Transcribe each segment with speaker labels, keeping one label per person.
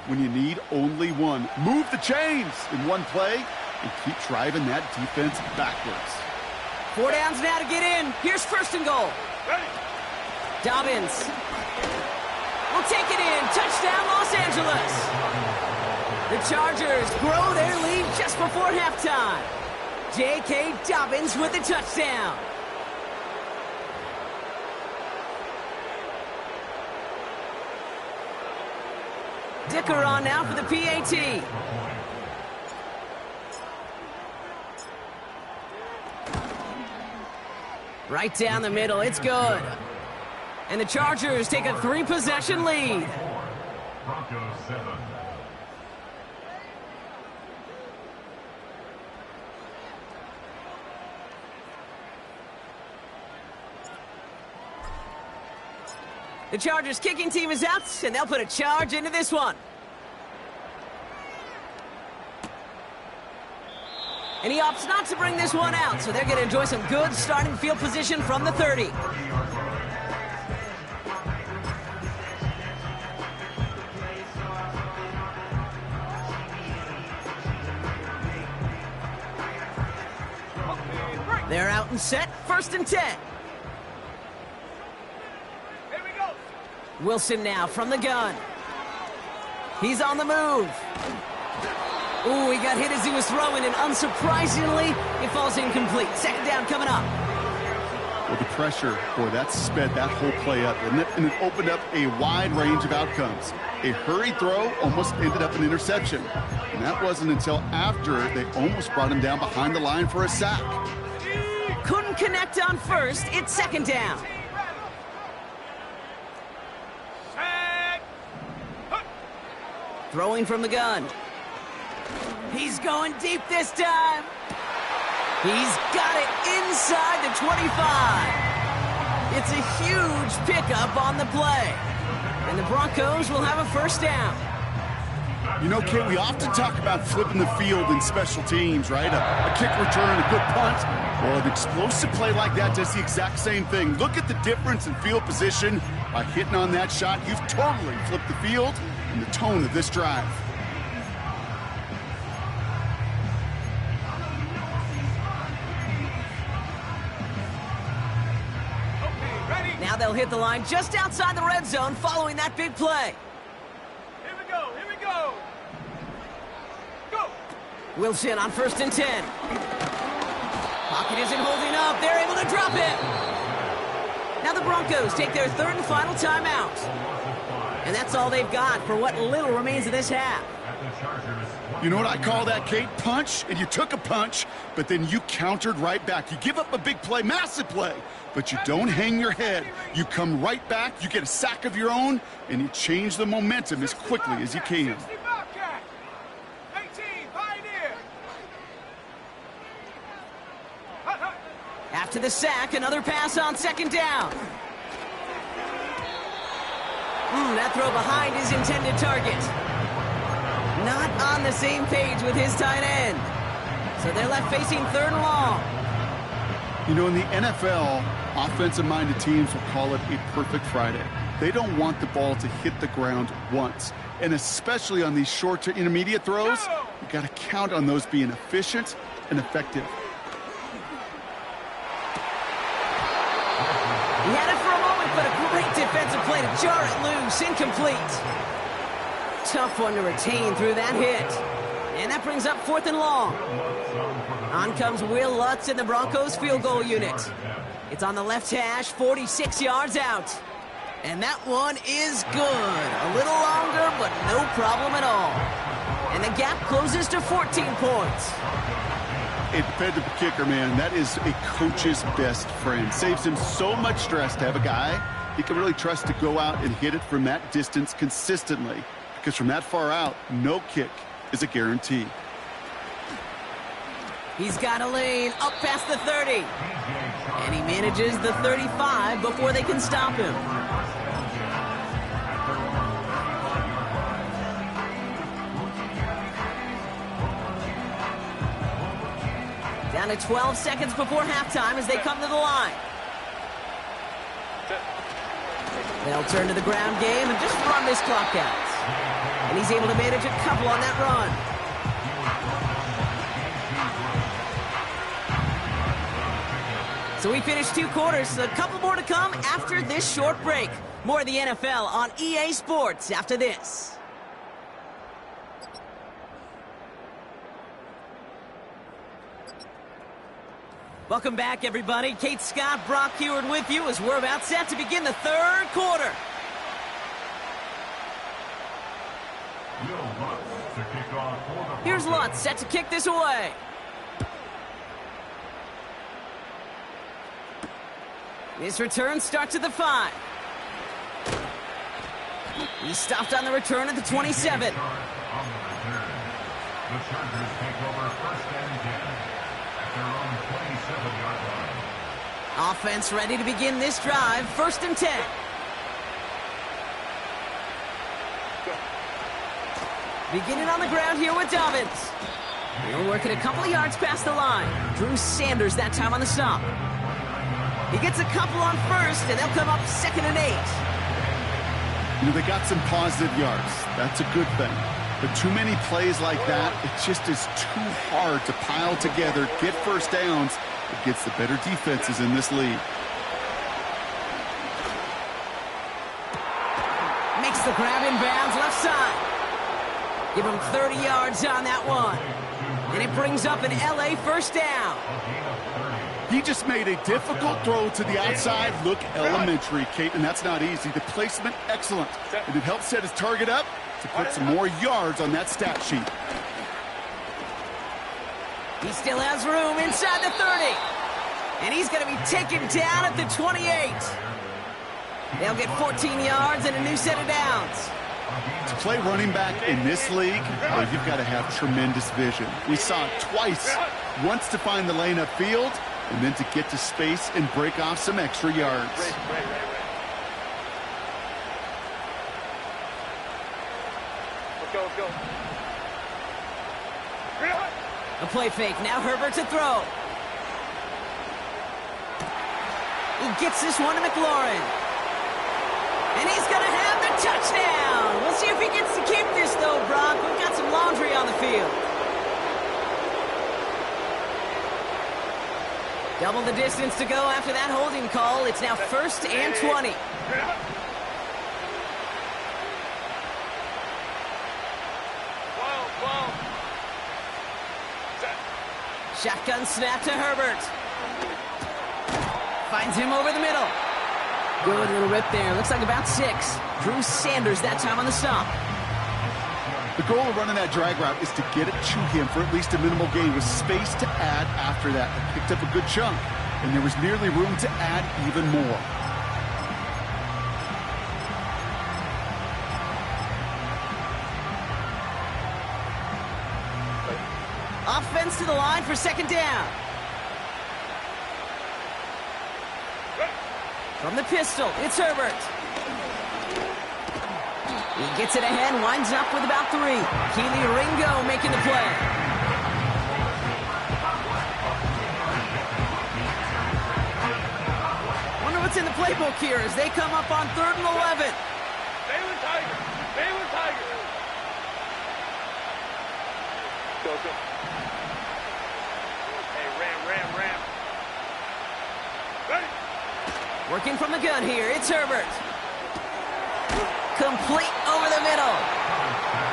Speaker 1: when you need only one. Move the chains in one play and keep driving that defense backwards.
Speaker 2: 4 downs now to get in. Here's first and goal.
Speaker 3: Ready.
Speaker 2: Dobbins will take it in. Touchdown, Los Angeles. The Chargers grow their lead just before halftime. J.K. Dobbins with the touchdown. Dicker on now for the PAT. Right down the middle, it's good. And the Chargers take a 3-possession lead.
Speaker 3: Broncos 7.
Speaker 2: The Chargers kicking team is out, and they'll put a charge into this one. And he opts not to bring this one out, so they're going to enjoy some good starting field position from the 30. They're out and set, 1st and 10. Wilson now from the gun. He's on the move. Ooh, he got hit as he was throwing, and unsurprisingly, it falls incomplete. 2nd down coming up.
Speaker 1: Well, the pressure, boy, that sped that whole play up, didn't it? And it opened up a wide range of outcomes. A hurried throw almost ended up an interception. And that wasn't until after they almost brought him down behind the line for a sack.
Speaker 2: Couldn't connect on first. It's 2nd down. Throwing from the gun. He's going deep this time. He's got it inside the 25. It's a huge pickup on the play. And the Broncos will have a 1st down.
Speaker 1: You know, Kate, we often talk about flipping the field in special teams, right? A kick return, a good punt. Well, an explosive play like that does the exact same thing. Look at the difference in field position. By hitting on that shot, you've totally flipped the field and the tone of this drive.
Speaker 2: Now they'll hit the line just outside the red zone following that big play.
Speaker 3: Here we go. Here we go. Go.
Speaker 2: Wilson on 1st and 10. Pocket isn't holding up. They're able to drop it. Now the Broncos take their 3rd and final timeout. And that's all they've got for what little remains of this half.
Speaker 1: You know what I call that, Kate? Punch, and you took a punch, but then you countered right back. You give up a big play, massive play, but you don't hang your head. You come right back, you get a sack of your own, and you change the momentum as quickly as you can.
Speaker 2: After the sack, another pass on 2nd down. That throw behind his intended target. Not on the same page with his tight end. So they're left facing 3rd and long.
Speaker 1: You know, in the NFL, offensive-minded teams will call it a perfect Friday. They don't want the ball to hit the ground once. And especially on these short to intermediate throws, you got to count on those being efficient and effective.
Speaker 2: He had it for a moment, but a great defensive play to jar it loose. Incomplete. Tough one to retain through that hit. And that brings up 4th and long. On comes Will Lutz in the Broncos field goal unit. It's on the left hash, 46 yards out. And that one is good. A little longer, but no problem at all. And the gap closes to 14 points.
Speaker 1: A defensive kicker, man, that is a coach's best friend. Saves him so much stress to have a guy he can really trust to go out and hit it from that distance consistently. Because from that far out, no kick is a guarantee.
Speaker 2: He's got a lane up past the 30. And he manages the 35 before they can stop him. Down to 12 seconds before halftime as they come to the line. They'll turn to the ground game and just run this clock out. And he's able to manage a couple on that run. So we finished 2 quarters, a couple more to come after this short break. More of the NFL on EA Sports after this. Welcome back, everybody. Kate Scott, Brock Huard with you as we're about set to begin the 3rd quarter. Here's Lutz set to kick this away. This return starts at the 5. He's stopped on the return at the 27.
Speaker 4: The Chargers take over 1st and 10 at their own 27-yard line.
Speaker 2: Offense ready to begin this drive. 1st and 10. Beginning on the ground here with Dobbins. He'll work it a couple of yards past the line. Drew Sanders that time on the stop. He gets a couple on 1st, and they'll come up 2nd and 8.
Speaker 1: You know, they got some positive yards. That's a good thing. But too many plays like that, it just is too hard to pile together, get 1st downs against the better defenses in this league.
Speaker 2: Makes the grab in bounds left side. Give him 30 yards on that one. And it brings up an LA 1st down.
Speaker 1: He just made a difficult throw to the outside. Look elementary, Kate, and that's not easy. The placement, excellent. And it helped set his target up to put some more yards on that stat sheet.
Speaker 2: He still has room inside the 30. And he's going to be taken down at the 28. They'll get 14 yards and a new set of downs.
Speaker 1: To play running back in this league, you've got to have tremendous vision. We saw it twice. Once to find the lane upfield, and then to get to space and break off some extra yards.
Speaker 3: Let's go.
Speaker 2: A play fake. Now Herbert to throw. He gets this one to McLaurin. And he's going to have the touchdown. We'll see if he gets to keep this, though, Brock. We've got some laundry on the field. Double the distance to go after that holding call. It's now 1st and 20. Shotgun snap to Herbert. Finds him over the middle. Good little rip there. Looks like about 6. Drew Sanders that time on the stop.
Speaker 1: The goal of running that drag route is to get it to him for at least a minimal gain with space to add after that. They picked up a good chunk, and there was nearly room to add even more.
Speaker 2: Offense to the line for 2nd down. From the pistol, it's Herbert. He gets it ahead, winds up with about 3. Keely Ringo making the play. Wonder what's in the playbook here as they come up on 3rd and 11.
Speaker 3: Baylor Tiger. Go. Hey, ram. Ready.
Speaker 2: Working from the gun here, it's Herbert. Complete over the middle.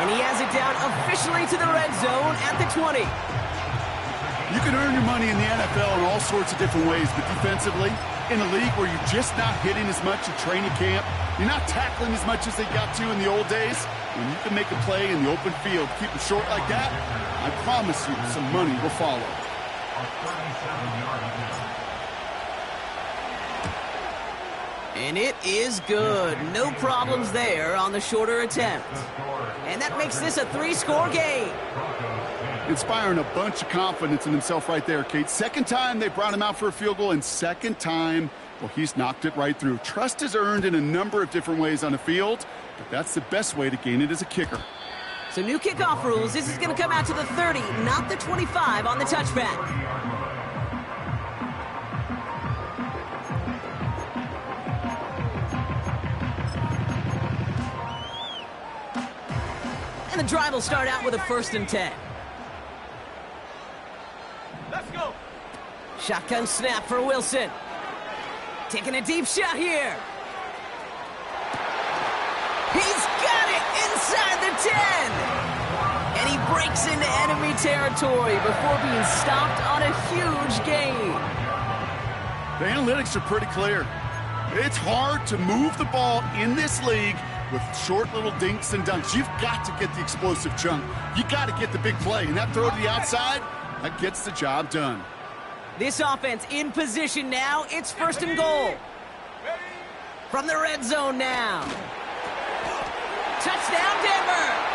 Speaker 2: And he has it down officially to the red zone at the 20.
Speaker 1: You can earn your money in the NFL in all sorts of different ways, but defensively, in a league where you're just not hitting as much at training camp, you're not tackling as much as they got to in the old days, when you can make a play in the open field, keep it short like that, I promise you some money will follow.
Speaker 2: And it is good. No problems there on the shorter attempt. And that makes this a 3-score game.
Speaker 1: Inspiring a bunch of confidence in himself right there, Kate. 2nd time they brought him out for a field goal, and 2nd time, well, he's knocked it right through. Trust is earned in a number of different ways on the field, but that's the best way to gain it as a kicker.
Speaker 2: So new kickoff rules. This is going to come out to the 30, not the 25 on the touchback. the drive will start out with a 1st and 10.
Speaker 3: Let's go.
Speaker 2: Shotgun snap for Wilson. Taking a deep shot here. He's got it inside the 10. And he breaks into enemy territory before being stopped on a huge gain.
Speaker 1: The analytics are pretty clear. It's hard to move the ball in this league with short little dinks and dunks. You've got to get the explosive chunk. You got to get the big play. And that throw to the outside, that gets the job done.
Speaker 2: This offense in position now. It's 1st and goal. From the red zone now. Touchdown, Denver!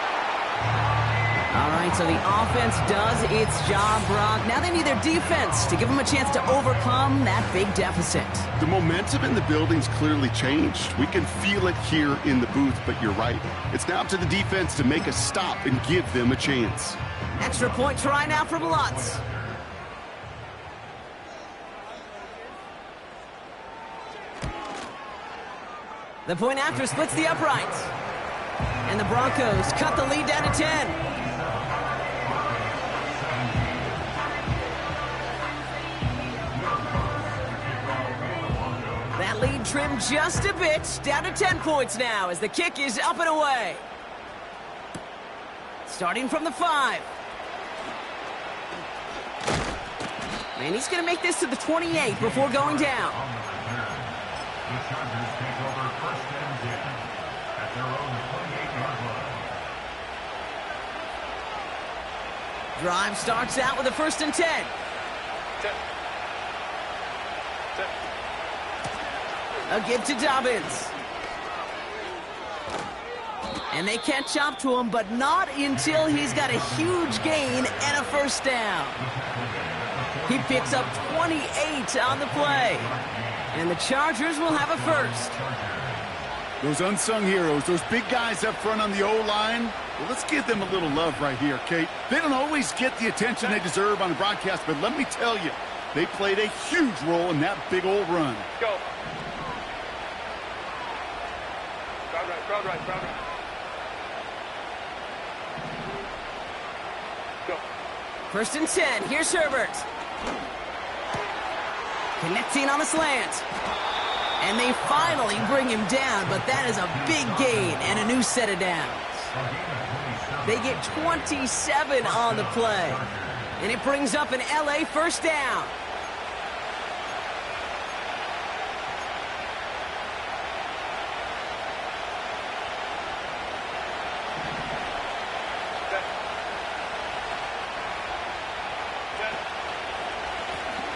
Speaker 2: All right, so the offense does its job, Brock. Now they need their defense to give them a chance to overcome that big deficit.
Speaker 1: The momentum in the building's clearly changed. We can feel it here in the booth, but you're right. It's now up to the defense to make a stop and give them a chance.
Speaker 2: Extra point try now from Lutz. The point after splits the uprights. And the Broncos cut the lead down to 10. That lead trimmed just a bit, down to 10 points now as the kick is up and away. Starting from the 5. And he's going to make this to the 28 before going down.
Speaker 4: The Chargers take over 1st and 10 at their own 28-yard line.
Speaker 2: Drive starts out with a 1st and 10.
Speaker 3: 10.
Speaker 2: A give to Dobbins. And they catch up to him, but not until he's got a huge gain and a 1st down. He picks up 28 on the play. And the Chargers will have a 1st.
Speaker 1: Those unsung heroes, those big guys up front on the O-line, well, let's give them a little love right here, Kate. They don't always get the attention they deserve on the broadcast, but let me tell you, they played a huge role in that big old run.
Speaker 3: Go. Crowd right. Go.
Speaker 2: 1st and 10. Here's Herbert. Connecting on the slant. And they finally bring him down, but that is a big gain and a new set of downs. They get 27 on the play. And it brings up an LA 1st down.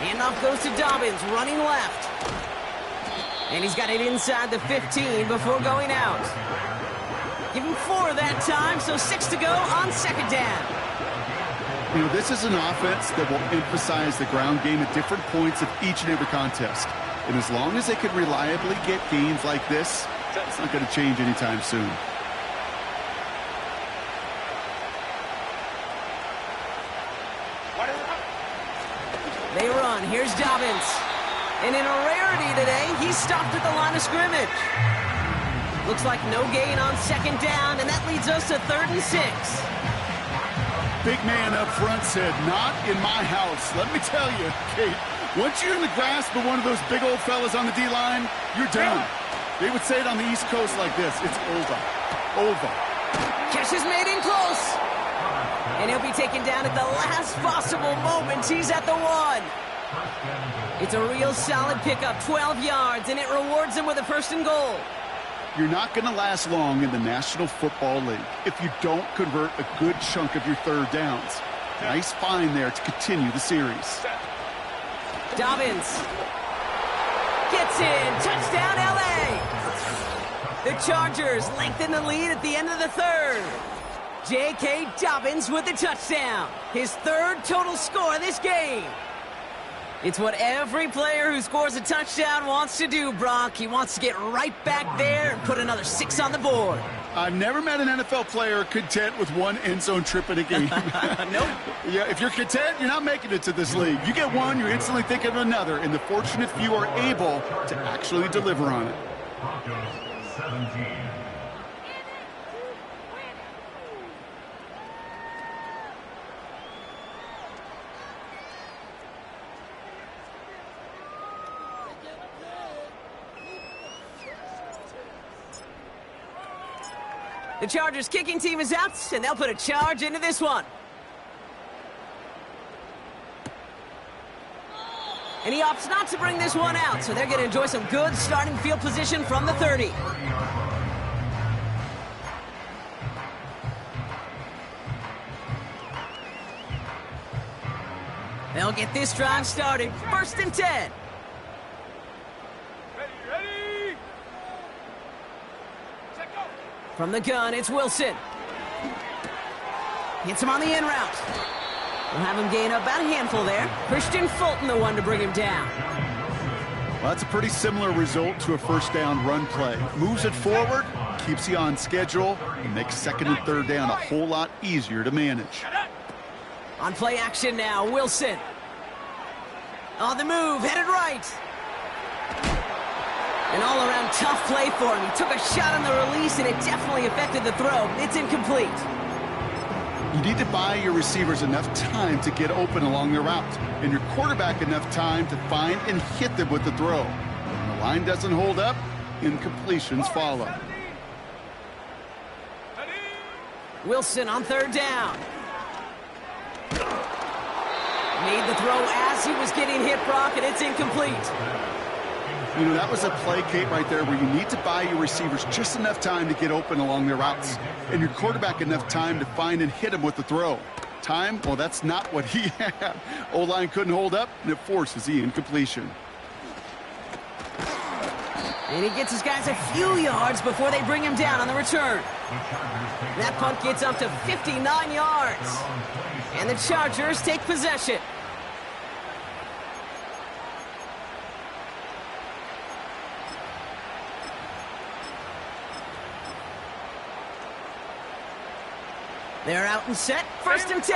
Speaker 2: Handoff goes to Dobbins, running left. And he's got it inside the 15 before going out. Give him 4 that time, so 6 to go on 2nd down.
Speaker 1: You know, this is an offense that will emphasize the ground game at different points of each and every contest. And as long as they can reliably get gains like this, it's not going to change anytime soon.
Speaker 2: They run. Here's Dobbins. And in a rarity today, he's stopped at the line of scrimmage. Looks like no gain on 2nd down, and that leads us to 3rd and 6.
Speaker 1: Big man up front said, not in my house. Let me tell you, Kate, once you're in the grasp of one of those big old fellas on the D-line, you're done. They would say it on the East Coast like this. It's over. Over.
Speaker 2: Catch is made in close. And he'll be taken down at the last possible moment. He's at the 1. It's a real solid pickup, 12 yards, and it rewards him with a 1st and goal.
Speaker 1: You're not going to last long in the National Football League if you don't convert a good chunk of your 3rd downs. Nice find there to continue the series.
Speaker 2: Dobbins gets in. Touchdown, LA. The Chargers lengthen the lead at the end of the 3rd. J.K. Dobbins with the touchdown. His 3rd total score this game. It's what every player who scores a touchdown wants to do, Brock. He wants to get right back there and put another 6 on the board.
Speaker 1: I've never met an NFL player content with 1 end zone trip in a game.
Speaker 2: Nope.
Speaker 1: Yeah, if you're content, you're not making it to this league. You get 1, you're instantly thinking of another, and the fortunate few are able to actually deliver on it.
Speaker 4: Broncos 17.
Speaker 2: The Chargers kicking team is out, and they'll put a charge into this one. And he opts not to bring this one out, so they're going to enjoy some good starting field position from the 30. They'll get this drive started. 1st and 10.
Speaker 3: Ready. Check go.
Speaker 2: From the gun, it's Wilson. Hits him on the in route. We'll have him gain about a handful there. Christian Fulton, the one to bring him down.
Speaker 1: Well, that's a pretty similar result to a first down run play. Moves it forward, keeps you on schedule, and makes 2nd and 3rd down a whole lot easier to manage.
Speaker 2: On play action now, Wilson. On the move, headed right. An all-around tough play for him. He took a shot on the release, and it definitely affected the throw. It's incomplete.
Speaker 1: You need to buy your receivers enough time to get open along their route, and your quarterback enough time to find and hit them with the throw. When the line doesn't hold up, incompletions follow.
Speaker 2: Wilson on 3rd down. Made the throw as he was getting hit, Brock, and it's incomplete.
Speaker 1: You know, that was a play, Kate, right there where you need to buy your receivers just enough time to get open along their routes, and your quarterback enough time to find and hit him with the throw. Time? Well, that's not what he had. O-line couldn't hold up, and it forces the incompletion.
Speaker 2: And he gets his guys a few yards before they bring him down on the return. That punt gets up to 59 yards. And the Chargers take possession. They're out and set. 1st and 10.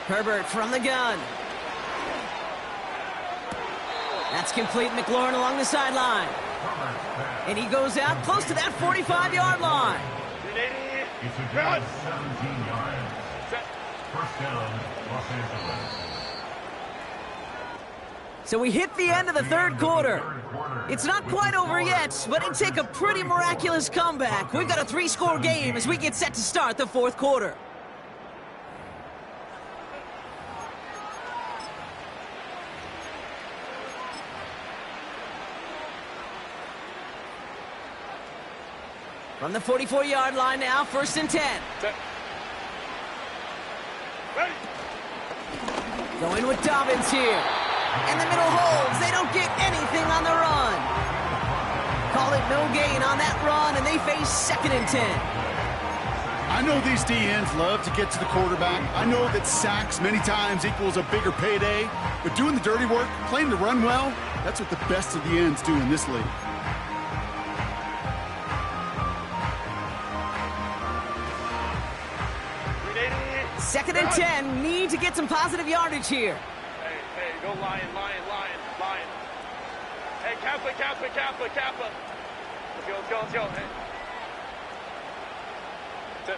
Speaker 2: Herbert from the gun. That's complete. McLaurin along the sideline. And he goes out close to that 45-yard line.
Speaker 4: It's a gain of 17 yards. 1st down, Los Angeles.
Speaker 2: So we hit the end of the 3rd quarter. It's not quite over yet, but it'd take a pretty miraculous comeback. We've got a 3-score game as we get set to start the 4th quarter. From the 44-yard line now, 1st and 10.
Speaker 3: Ready.
Speaker 2: Going with Dobbins here. And the middle holds. They don't get anything on the run. Call it no gain on that run, and they face 2nd and 10.
Speaker 1: I know these DNs love to get to the quarterback. I know that sacks many times equals a bigger payday. But doing the dirty work, playing the run well, that's what the best of the ends do in this league.
Speaker 2: Second and 10, need to get some positive yardage here.
Speaker 3: Hey, go Lion. Hey, Kappa. Let's go. Hey.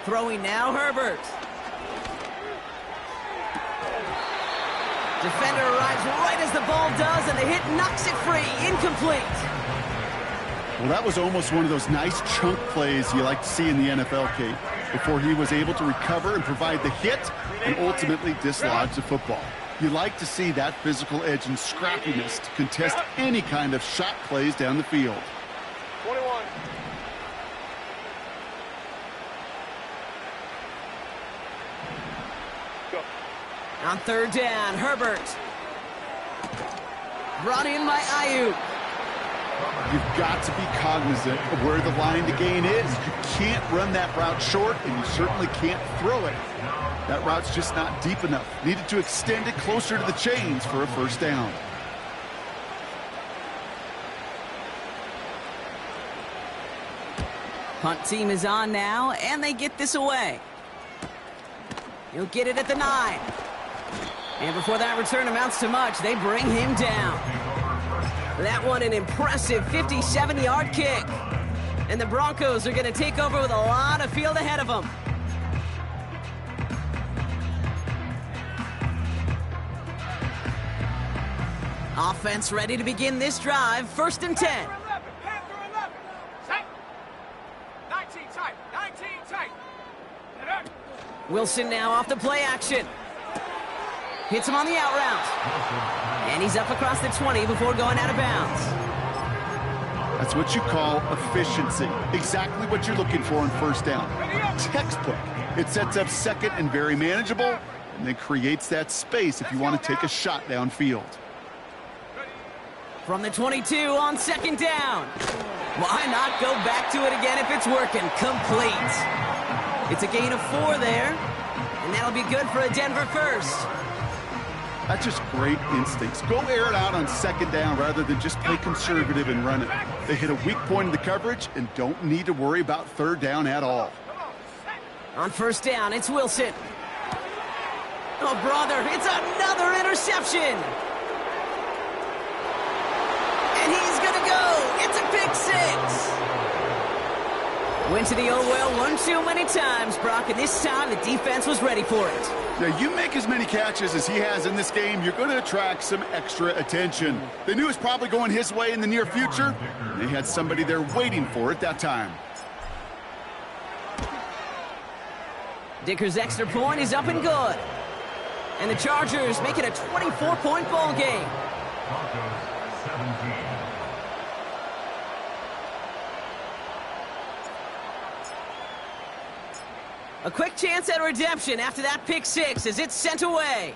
Speaker 2: Throwing now, Herbert. Defender arrives right as the ball does, and the hit knocks it free. Incomplete.
Speaker 1: Well, that was almost one of those nice chunk plays you like to see in the NFL, Kate, before he was able to recover and provide the hit and ultimately dislodge the football. You like to see that physical edge and scrappiness to contest any kind of shot plays down the field.
Speaker 3: 21. Go.
Speaker 2: On 3rd down, Herbert. Brought in by Ayuk.
Speaker 1: You've got to be cognizant of where the line to gain is. You can't run that route short, and you certainly can't throw it. That route's just not deep enough. Needed to extend it closer to the chains for a 1st down.
Speaker 2: Punt team is on now, and they get this away. He'll get it at the 9. And before that return amounts to much, they bring him down. That one an impressive 57-yard kick. And the Broncos are going to take over with a lot of field ahead of them. Offense ready to begin this drive. 1st and 10.
Speaker 3: Panther 11. Set. 19 tight. 19 tight. Get up.
Speaker 2: Wilson now off the play action. Hits him on the out route. And he's up across the 20 before going out of bounds.
Speaker 1: That's what you call efficiency. Exactly what you're looking for on 1st down. Textbook. It sets up 2nd and very manageable, and then creates that space if you want to take a shot downfield.
Speaker 2: From the 22 on 2nd down. Why not go back to it again if it's working? Complete. It's a gain of 4 there, and that'll be good for a Denver 1st.
Speaker 1: That's just great instincts. Go air it out on 2nd down rather than just play conservative and run it. They hit a weak point in the coverage and don't need to worry about 3rd down at all.
Speaker 2: On 1st down, it's Wilson. Oh, brother, it's another interception. And he's going to go. It's a pick 6. Went to the old well one too many times, Brock, and this time the defense was ready for it.
Speaker 1: Now, you make as many catches as he has in this game, you're going to attract some extra attention. They knew it was probably going his way in the near future. They had somebody there waiting for it that time.
Speaker 2: Dicker's extra point is up and good. And the Chargers make it a 24-point ball game.
Speaker 4: Broncos 17.
Speaker 2: A quick chance at redemption after that pick 6 as it's sent away.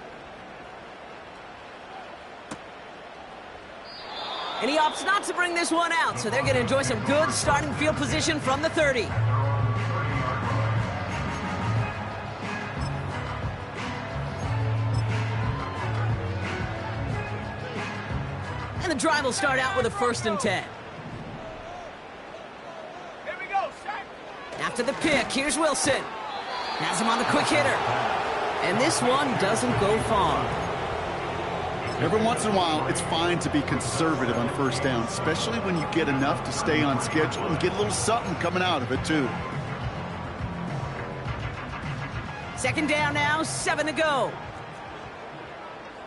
Speaker 2: And he opts not to bring this one out, so they're going to enjoy some good starting field position from the 30. And the drive will start out with a 1st and 10.
Speaker 3: Here we go. Set.
Speaker 2: After the pick, here's Wilson. Has him on the quick hitter. And this one doesn't go far.
Speaker 1: Every once in a while, it's fine to be conservative on 1st down, especially when you get enough to stay on schedule and get a little something coming out of it, too.
Speaker 2: 2nd down now, 7 to go.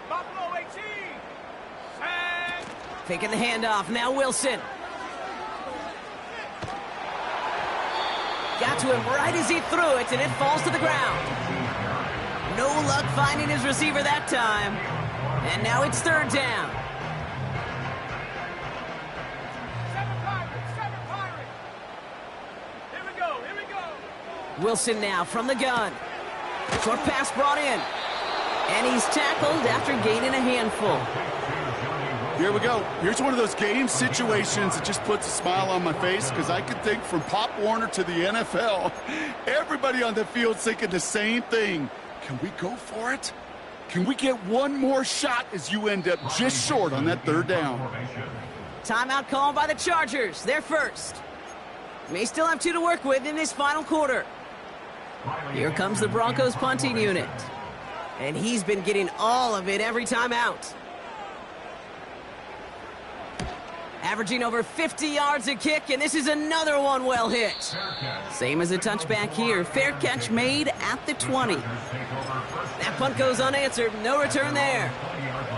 Speaker 3: Buffalo 18. Set.
Speaker 2: Taking the handoff, now Wilson. Got to him right as he threw it, and it falls to the ground. No luck finding his receiver that time. And now it's 3rd down.
Speaker 3: 7 Pirates. 7 Pirates. Here we go. Here we go.
Speaker 2: Wilson now from the gun. Short pass brought in. And he's tackled after gaining a handful.
Speaker 1: Here we go. Here's one of those game situations that just puts a smile on my face because I can think from Pop Warner to the NFL, everybody on the field thinking the same thing. Can we go for it? Can we get one more shot as you end up just short on that 3rd down?
Speaker 2: Timeout called by the Chargers. They're first. May still have 2 to work with in this final quarter. Here comes the Broncos punting unit. And he's been getting all of it every time out. Averaging over 50 yards a kick, and this is another one well hit. Same as a touchback here. Fair catch made at the 20. That punt goes unanswered. No return there.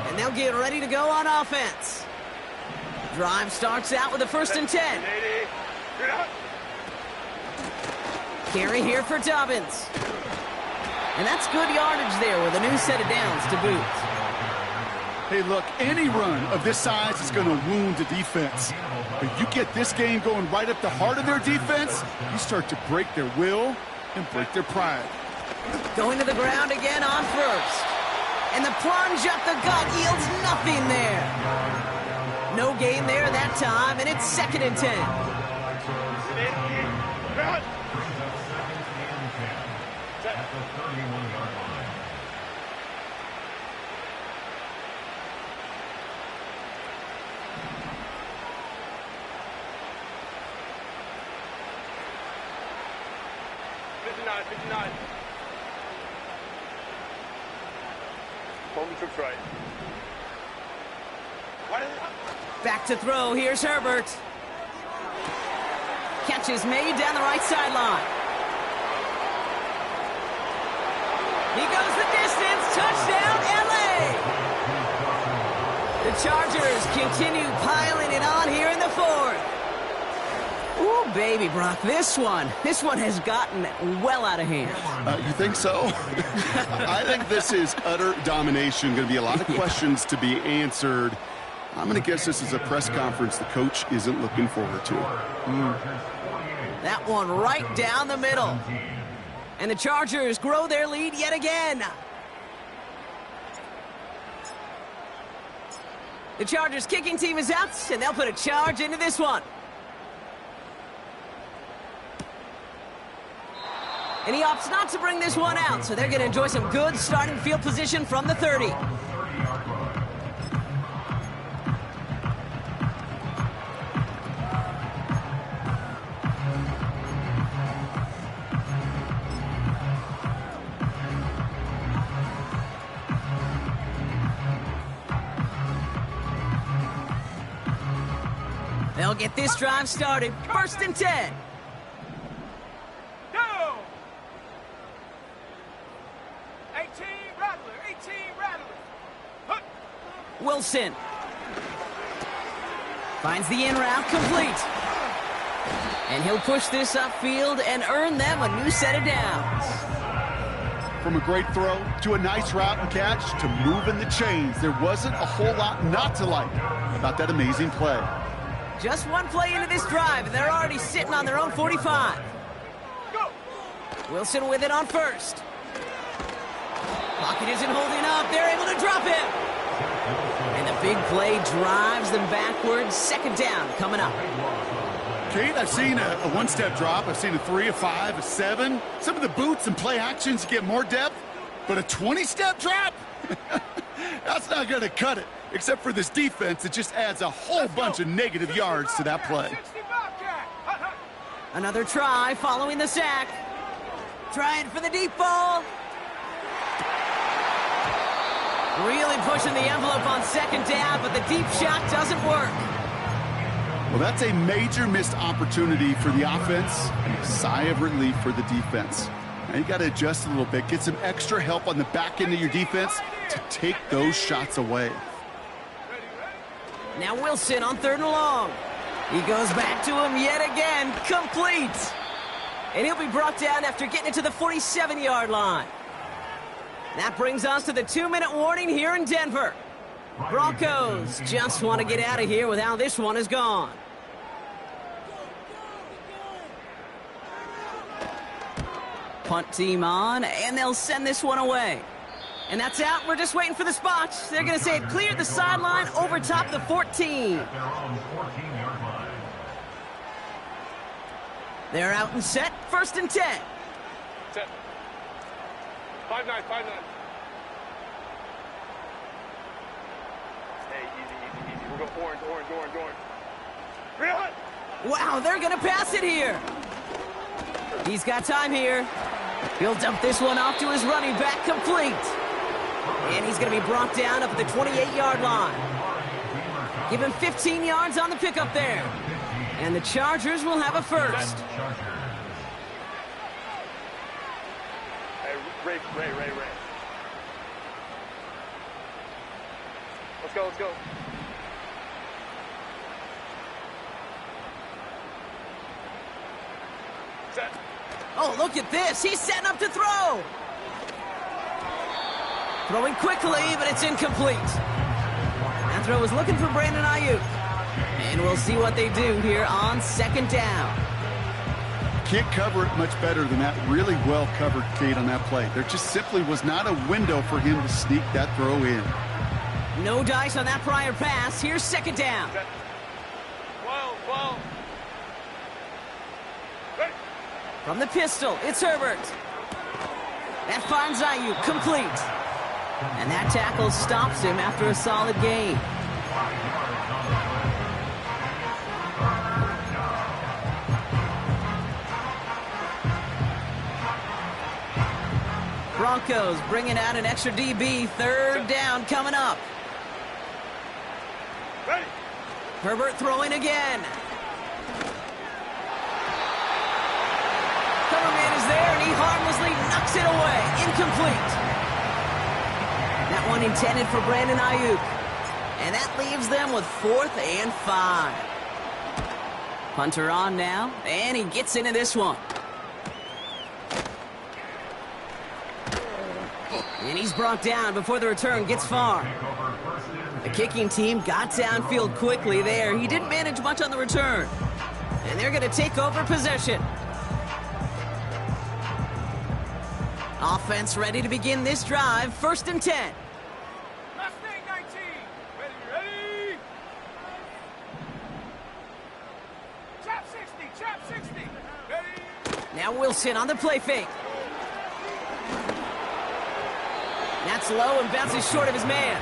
Speaker 2: And they'll get ready to go on offense. Drive starts out with a 1st and 10. Carry here for Dobbins. And that's good yardage there with a new set of downs to boot.
Speaker 1: Hey, look, any run of this size is going to wound the defense. But you get this game going right up the heart of their defense, you start to break their will and break their pride.
Speaker 2: Going to the ground again on 1st. And the plunge up the gut yields nothing there. No gain there that time, and it's 2nd and 10.
Speaker 4: At the 31-yard line.
Speaker 3: Home trips right.
Speaker 2: Back to throw. Here's Herbert. Catch is made down the right sideline. He goes the distance. Touchdown, L.A. The Chargers continue piling it on here in the fourth. Ooh, baby, Brock, this one has gotten well out of hand.
Speaker 1: You think so? I think this is utter domination. Going to be a lot of questions to be answered. I'm going to guess this is a press conference the coach isn't looking forward to.
Speaker 2: That one right down the middle. And the Chargers grow their lead yet again. The Chargers kicking team is out, and they'll put a charge into this one. And he opts not to bring this one out, so they're going to enjoy some good starting field position from the 30. They'll get this drive started. 1st and 10.
Speaker 3: Go! 18 Rattler, 18 Rattler. Hup.
Speaker 2: Wilson finds the in route complete. And he'll push this upfield and earn them a new set of downs.
Speaker 1: From a great throw to a nice route and catch to moving the chains, there wasn't a whole lot not to like about that amazing play.
Speaker 2: Just one play into this drive, and they're already sitting on their own 45.
Speaker 3: Go!
Speaker 2: Wilson with it on 1st. Pocket isn't holding up. They're able to drop him. And the big play drives them backwards. 2nd down coming up.
Speaker 1: Kate, I've seen a one-step drop. I've seen a 3, a 5, a 7. Some of the boots and play actions get more depth, but a 20-step drop? That's not going to cut it. Except for this defense, it just adds a whole bunch of negative yards to that play.
Speaker 2: Another try following the sack. Trying for the deep ball. Really pushing the envelope on 2nd down, but the deep shot doesn't work.
Speaker 1: Well, that's a major missed opportunity for the offense and a sigh of relief for the defense. Now you got to adjust a little bit, get some extra help on the back end of your defense to take those shots away.
Speaker 2: Now Wilson on 3rd and long. He goes back to him yet again, complete. And he'll be brought down after getting it to the 47-yard line. That brings us to the 2-minute warning here in Denver. Broncos just want to get out of here with how this one is gone. Punt team on, and they'll send this one away. And that's out. We're just waiting for the spot. They're going to say it cleared the sideline over top the 14. They're out and set. 1st and 10.
Speaker 3: Set. 5-9, 5-9. Hey, easy. We're going orange. Real hot.
Speaker 2: Wow, they're going to pass it here. He's got time here. He'll dump this one off to his running back, complete. And he's going to be brought down up at the 28-yard line. Give him 15 yards on the pickup there. And the Chargers will have a 1st.
Speaker 3: Hey, Ray. Let's go. Set.
Speaker 2: Oh, look at this. He's setting up to throw. Throwing quickly, but it's incomplete. That throw was looking for Brandon Ayuk. And we'll see what they do here on 2nd down.
Speaker 1: Can't cover it much better than that. Really well covered, Kate, on that play. There just simply was not a window for him to sneak that throw in.
Speaker 2: No dice on that prior pass. Here's 2nd down.
Speaker 3: 12. Ready.
Speaker 2: From the pistol, it's Herbert. That finds Ayuk, complete. And that tackle stops him after a solid gain. Broncos bringing out an extra DB. 3rd down coming up.
Speaker 3: Ready.
Speaker 2: Herbert throwing again. Coverman is there, and he harmlessly knocks it away. Incomplete. That one intended for Brandon Ayuk. And that leaves them with 4th and 5. Punter on now, and he gets into this one. And he's brought down before the return gets far. The kicking team got downfield quickly there. He didn't manage much on the return. And they're going to take over possession. Offense ready to begin this drive. 1st and 10.
Speaker 3: Mustang 19. Ready. Chop 60. Ready.
Speaker 2: Now Wilson on the play fake. That's low and bounces short of his man.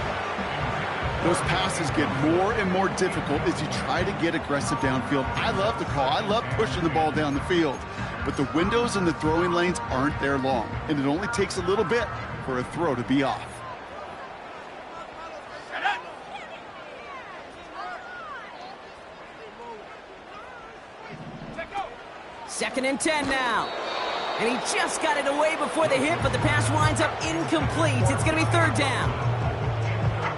Speaker 1: Those passes get more and more difficult as you try to get aggressive downfield. I love the call. I love pushing the ball down the field. But the windows in the throwing lanes aren't there long, and it only takes a little bit for a throw to be off.
Speaker 2: Second and 10 now. And he just got it away before the hit, but the pass winds up incomplete. It's going to be 3rd down.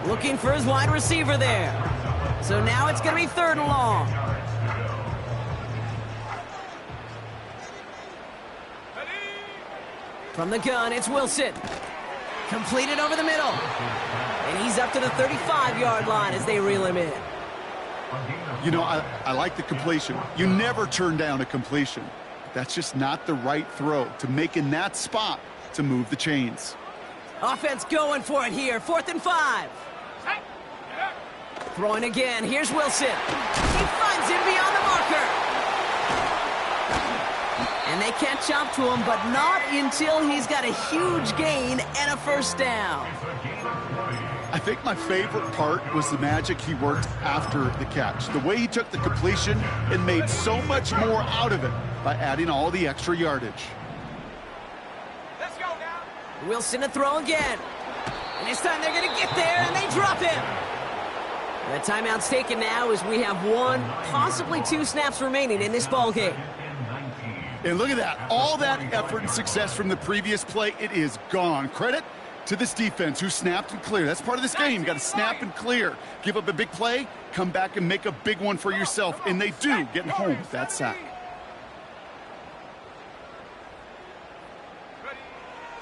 Speaker 2: Looking for his wide receiver there. So now it's going to be 3rd and long. From the gun, it's Wilson. Completed over the middle. And he's up to the 35-yard line as they reel him in.
Speaker 1: You know, I like the completion. You never turn down a completion. That's just not the right throw to make in that spot to move the chains.
Speaker 2: Offense going for it here. 4th and 5. Throwing again. Here's Wilson. He finds him beyond the marker. And they catch up to him, but not until he's got a huge gain and a 1st down.
Speaker 1: I think my favorite part was the magic he worked after the catch. The way he took the completion and made so much more out of it by adding all the extra yardage.
Speaker 3: Let's go now.
Speaker 2: Wilson to throw again. And this time they're going to get there, and they drop him. The timeout's taken now as we have 1, possibly 2 snaps remaining in this ball game.
Speaker 1: And look at that. All that effort and success from the previous play, it is gone. Credit to this defense who snapped and cleared. That's part of this game. You got to snap and clear. Give up a big play, come back and make a big one for yourself. And they do, getting home with that sack.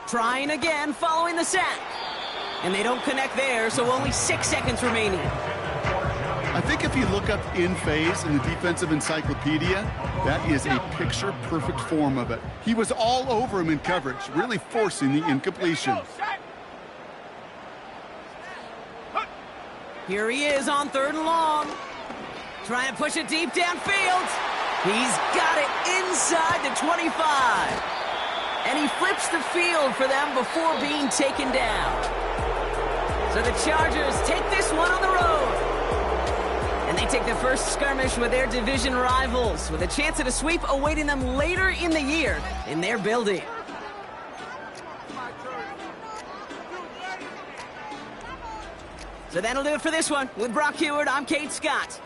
Speaker 2: Trying again following the sack. And they don't connect there, so only 6 seconds remaining.
Speaker 1: I think if you look up in phase in the defensive encyclopedia, that is a picture-perfect form of it. He was all over him in coverage, really forcing the incompletion.
Speaker 2: Here he is on 3rd and long. Trying to push it deep downfield. He's got it inside the 25. And he flips the field for them before being taken down. So the Chargers take this one on the road. And they take the first skirmish with their division rivals, with a chance at a sweep awaiting them later in the year in their building. So that'll do it for this one. With Brock Huard, I'm Kate Scott.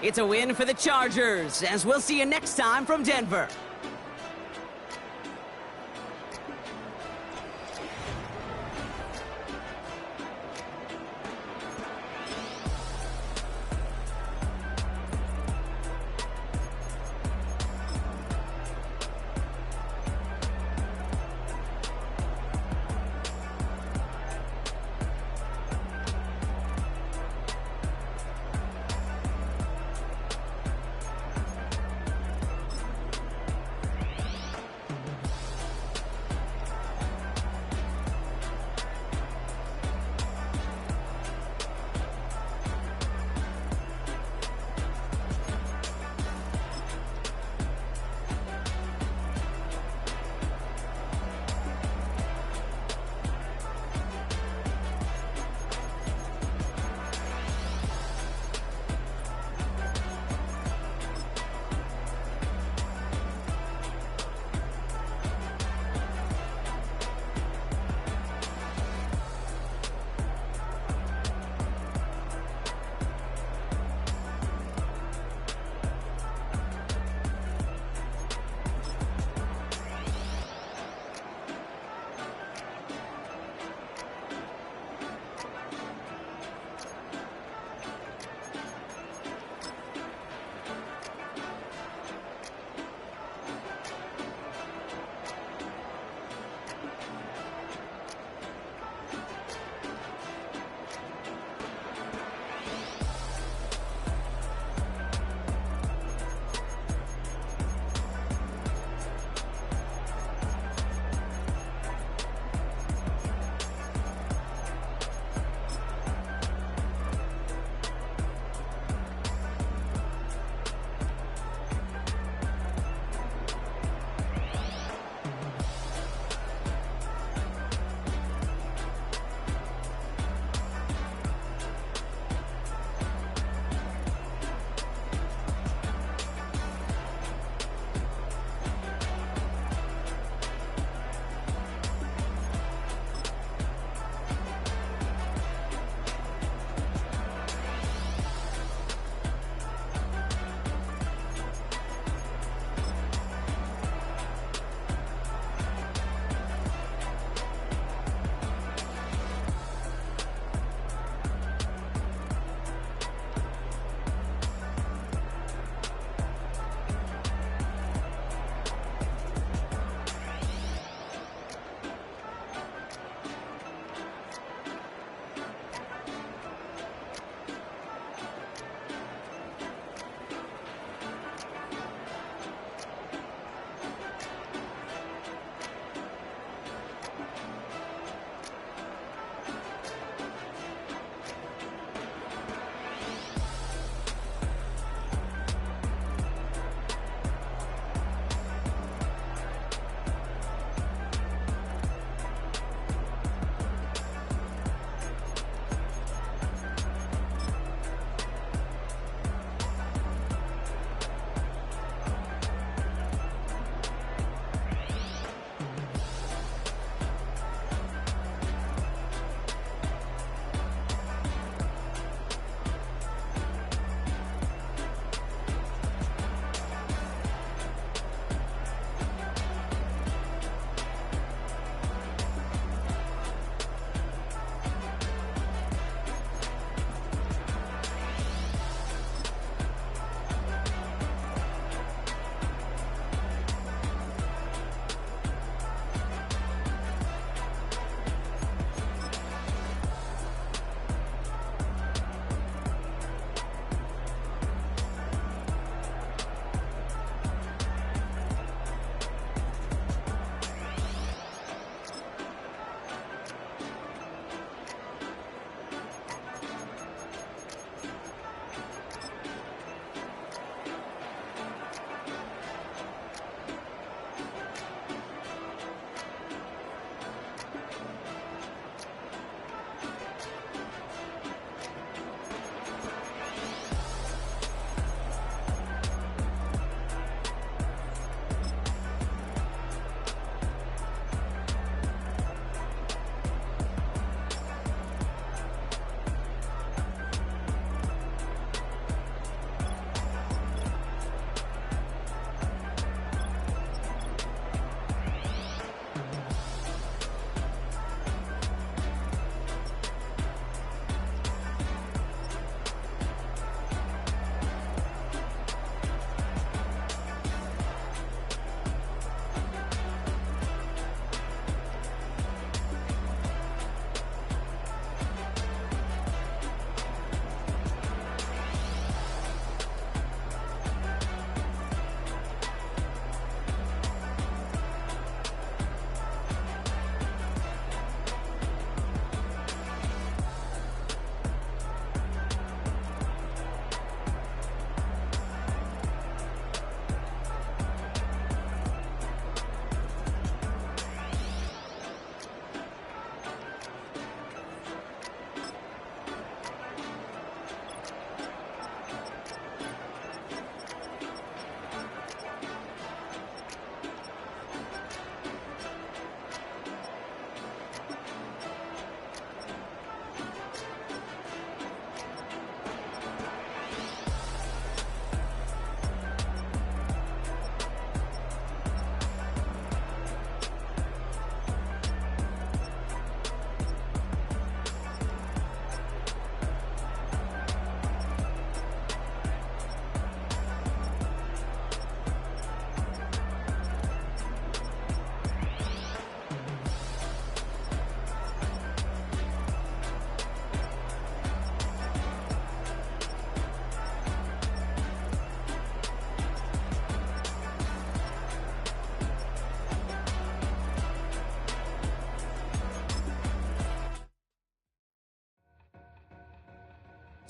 Speaker 2: It's a win for the Chargers, as we'll see you next time from Denver.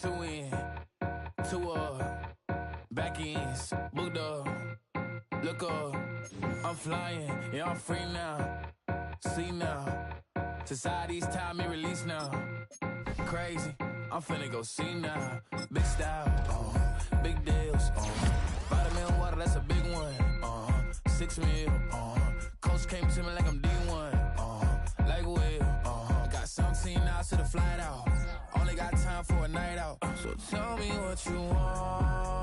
Speaker 5: 2 in, 2 up, back ends, booked up, look up, I'm flying, yeah, I'm free now, see now, society's time me release now, crazy, I'm finna go see now, big style, big deals, vitamin water, that's a big one, 6 mil, coach came to me like I'm D1, like Will, got 17 hours to the flight out, only got time for a night out, so tell me what you want.